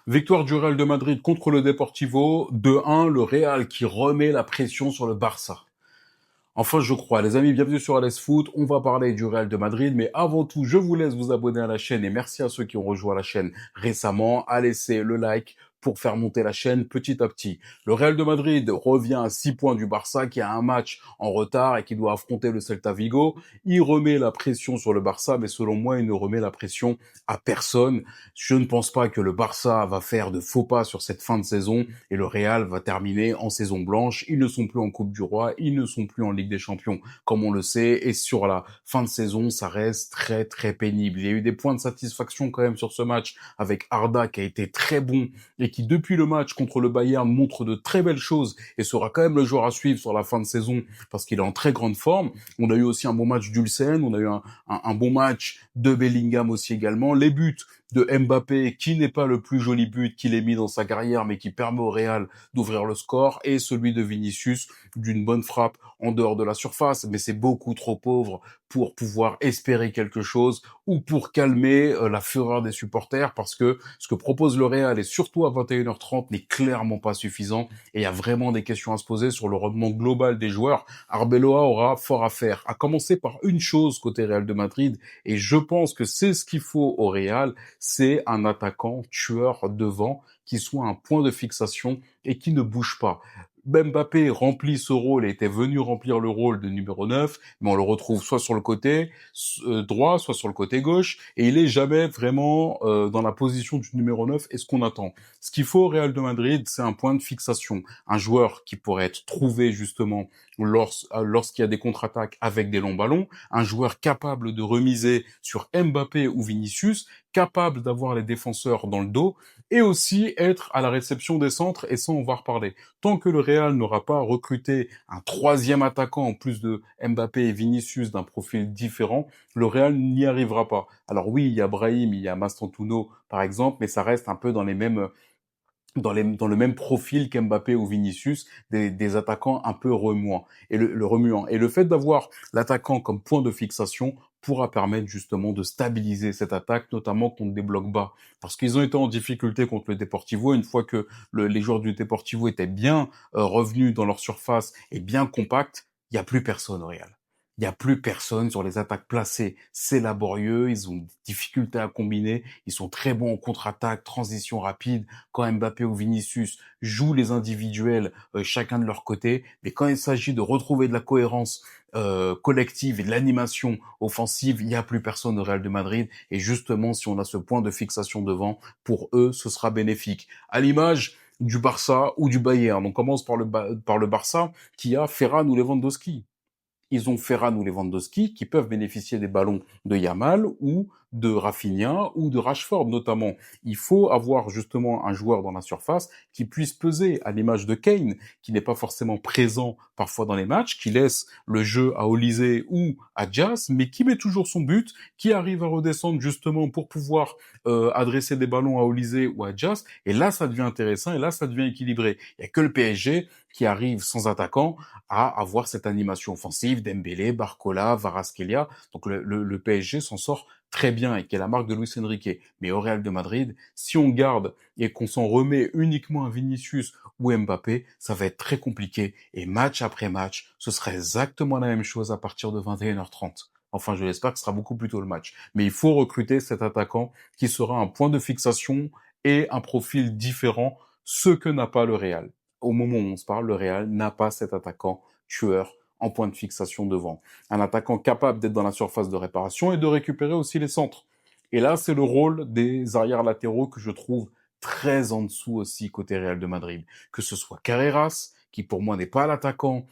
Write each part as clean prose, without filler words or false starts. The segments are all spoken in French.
Victoire du Real de Madrid contre le Deportivo, 2-1, le Real qui remet la pression sur le Barça. Enfin, je crois. Les amis, bienvenue sur Alles Foot. On va parler du Real de Madrid, mais avant tout, je vous laisse vous abonner à la chaîne et merci à ceux qui ont rejoint la chaîne récemment à laisser le like pour faire monter la chaîne petit à petit. Le Real de Madrid revient à 6 points du Barça qui a un match en retard et qui doit affronter le Celta Vigo. Il remet la pression sur le Barça, mais selon moi, il ne remet la pression à personne. Je ne pense pas que le Barça va faire de faux pas sur cette fin de saison et le Real va terminer en saison blanche. Ils ne sont plus en Coupe du Roi, ils ne sont plus en Ligue des Champions, comme on le sait. Et sur la fin de saison, ça reste très très pénible. Il y a eu des points de satisfaction quand même sur ce match avec Arda qui a été très bon et qui depuis le match contre le Bayern montre de très belles choses et sera quand même le joueur à suivre sur la fin de saison parce qu'il est en très grande forme. On a eu aussi un bon match d'Ulsen, on a eu un bon match de Bellingham aussi également. Les buts de Mbappé, qui n'est pas le plus joli but qu'il ait mis dans sa carrière, mais qui permet au Real d'ouvrir le score, et celui de Vinicius d'une bonne frappe en dehors de la surface, mais c'est beaucoup trop pauvre pour pouvoir espérer quelque chose ou pour calmer la fureur des supporters, parce que ce que propose le Real, et surtout à 21h30, n'est clairement pas suffisant, et il y a vraiment des questions à se poser sur le rendement global des joueurs. Arbeloa aura fort à faire, à commencer par une chose côté Real de Madrid, et je pense que c'est ce qu'il faut au Real, c'est un attaquant tueur devant qui soit un point de fixation et qui ne bouge pas. Mbappé remplit ce rôle et était venu remplir le rôle de numéro 9, mais on le retrouve soit sur le côté droit, soit sur le côté gauche, et il est jamais vraiment dans la position du numéro 9 et ce qu'on attend. Ce qu'il faut au Real de Madrid, c'est un point de fixation, un joueur qui pourrait être trouvé justement lorsqu'il y a des contre-attaques avec des longs ballons, un joueur capable de remiser sur Mbappé ou Vinicius, capable d'avoir les défenseurs dans le dos, et aussi être à la réception des centres, et ça on va reparler. Tant que le Real n'aura pas recruté un troisième attaquant en plus de Mbappé et Vinicius d'un profil différent, le Real n'y arrivera pas. Alors oui, il y a Brahim, il y a Mastantuono par exemple, mais ça reste un peu dans les mêmes dans le même profil qu'Mbappé ou Vinicius, des attaquants un peu remuants et le remuant. Et le fait d'avoir l'attaquant comme point de fixation pourra permettre justement de stabiliser cette attaque, notamment contre des blocs bas. Parce qu'ils ont été en difficulté contre le Deportivo, une fois que les joueurs du Deportivo étaient bien revenus dans leur surface et bien compacts, il n'y a plus personne au Real. Il n'y a plus personne sur les attaques placées. C'est laborieux, ils ont des difficultés à combiner, ils sont très bons en contre-attaque, transition rapide, quand Mbappé ou Vinicius jouent les individuels chacun de leur côté, mais quand il s'agit de retrouver de la cohérence collective et de l'animation offensive, il n'y a plus personne au Real de Madrid. Et justement, si on a ce point de fixation devant, pour eux, ce sera bénéfique. À l'image du Barça ou du Bayern. On commence par le Barça qui a Ferran ou Lewandowski. Ils ont Ferran ou Lewandowski qui peuvent bénéficier des ballons de Yamal ou de Rafinha ou de Rashford notamment. Il faut avoir justement un joueur dans la surface qui puisse peser, à l'image de Kane, qui n'est pas forcément présent parfois dans les matchs, qui laisse le jeu à Olise ou à Dias, mais qui met toujours son but, qui arrive à redescendre justement pour pouvoir adresser des ballons à Olise ou à Dias. Et là, ça devient intéressant et là, ça devient équilibré. Il n'y a que le PSG qui arrive sans attaquant à avoir cette animation offensive, Dembélé, Barcola, Kvaratskhelia. Donc le PSG s'en sort très bien et qui est la marque de Luis Enrique. Mais au Real de Madrid, si on garde et qu'on s'en remet uniquement à Vinicius ou Mbappé, ça va être très compliqué. Et match après match, ce sera exactement la même chose à partir de 21h30. Enfin, je l'espère que ce sera beaucoup plus tôt le match. Mais il faut recruter cet attaquant qui sera un point de fixation et un profil différent, ce que n'a pas le Real. Au moment où on se parle, le Real n'a pas cet attaquant tueur en point de fixation devant. Un attaquant capable d'être dans la surface de réparation et de récupérer aussi les centres. Et là, c'est le rôle des arrières latéraux que je trouve très en dessous aussi côté Real de Madrid. Que ce soit Carreras, qui pour moi n'est pas l'attaquant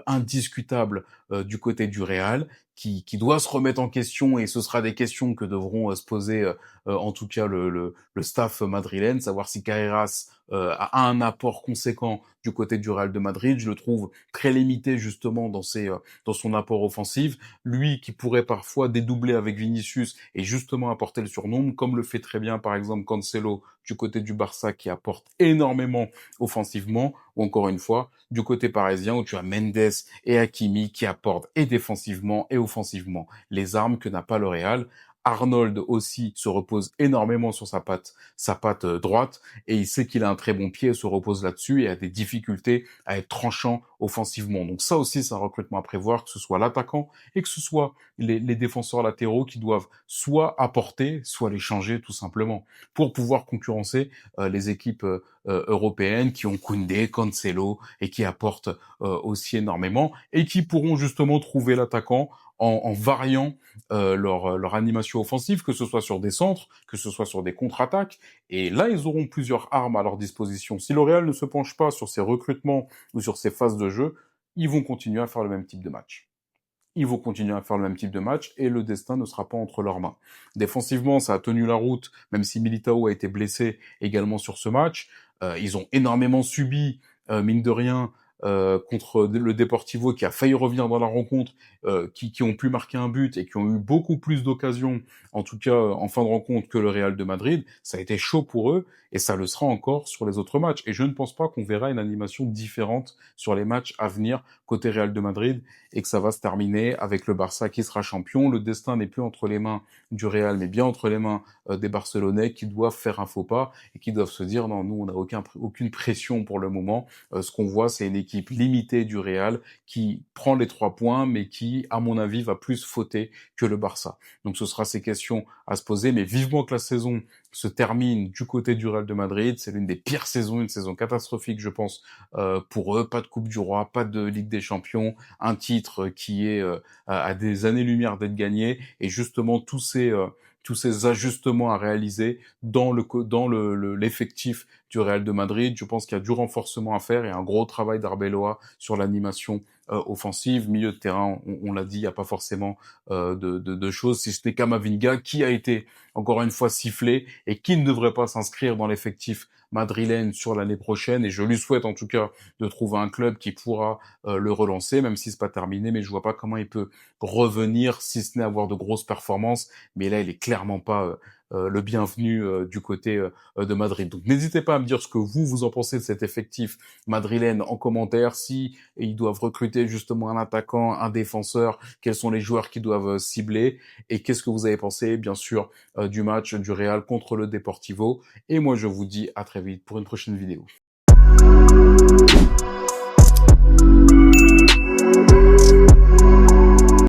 indiscutable du côté du Real, qui doit se remettre en question, et ce sera des questions que devront se poser en tout cas le staff madrilène, savoir si Carreras a un apport conséquent du côté du Real de Madrid. Je le trouve très limité justement dans son apport offensif. Lui qui pourrait parfois dédoubler avec Vinicius et justement apporter le surnombre, comme le fait très bien par exemple Cancelo du côté du Barça qui apporte énormément offensivement, ou encore une fois du côté parisien où tu as Mendes et Hakimi qui apportent et défensivement et offensivement les armes que n'a pas le Real. Arnold aussi se repose énormément sur sa patte droite, et il sait qu'il a un très bon pied et se repose là-dessus et a des difficultés à être tranchant offensivement. Donc ça aussi, c'est un recrutement à prévoir, que ce soit l'attaquant et que ce soit les défenseurs latéraux qui doivent soit apporter, soit les changer tout simplement pour pouvoir concurrencer les équipes européennes qui ont Koundé, Cancelo et qui apportent aussi énormément et qui pourront justement trouver l'attaquant en variant leur animation offensive, que ce soit sur des centres, que ce soit sur des contre-attaques. Et là, ils auront plusieurs armes à leur disposition. Si le Real ne se penche pas sur ses recrutements ou sur ses phases de jeu, ils vont continuer à faire le même type de match. Ils vont continuer à faire le même type de match et le destin ne sera pas entre leurs mains. Défensivement, ça a tenu la route, même si Militao a été blessé également sur ce match. Ils ont énormément subi, mine de rien, contre le Deportivo qui a failli revenir dans la rencontre, qui ont pu marquer un but et qui ont eu beaucoup plus d'occasions, en tout cas en fin de rencontre, que le Real de Madrid. Ça a été chaud pour eux et ça le sera encore sur les autres matchs. Et je ne pense pas qu'on verra une animation différente sur les matchs à venir côté Real de Madrid et que ça va se terminer avec le Barça qui sera champion. Le destin n'est plus entre les mains du Real, mais bien entre les mains des Barcelonais qui doivent faire un faux pas et qui doivent se dire non, nous on n'a aucune pression pour le moment. Ce qu'on voit, c'est une équipe limitée du Real qui prend les 3 points, mais qui, à mon avis, va plus fauter que le Barça. Donc ce sera ces questions à se poser, mais vivement que la saison se termine du côté du Real de Madrid. C'est l'une des pires saisons, une saison catastrophique, je pense, pour eux. Pas de Coupe du Roi, pas de Ligue des Champions, un titre qui est à des années-lumière d'être gagné, et justement tous ces ajustements à réaliser dans l'effectif du Real de Madrid. Je pense qu'il y a du renforcement à faire et un gros travail d'Arbeloa sur l'animation offensive. Milieu de terrain, on l'a dit, il n'y a pas forcément de choses, si ce n'est Camavinga qui a été encore une fois sifflé et qui ne devrait pas s'inscrire dans l'effectif madrilène sur l'année prochaine, et je lui souhaite en tout cas de trouver un club qui pourra le relancer, même si c'est pas terminé, mais je vois pas comment il peut revenir, si ce n'est avoir de grosses performances, mais là il est clairement pas le bienvenu du côté de Madrid. Donc n'hésitez pas à me dire ce que vous en pensez de cet effectif madrilène en commentaire, si ils doivent recruter justement un attaquant, un défenseur, quels sont les joueurs qui doivent cibler, et qu'est-ce que vous avez pensé bien sûr du match du Real contre le Deportivo. Et moi je vous dis à très vite pour une prochaine vidéo.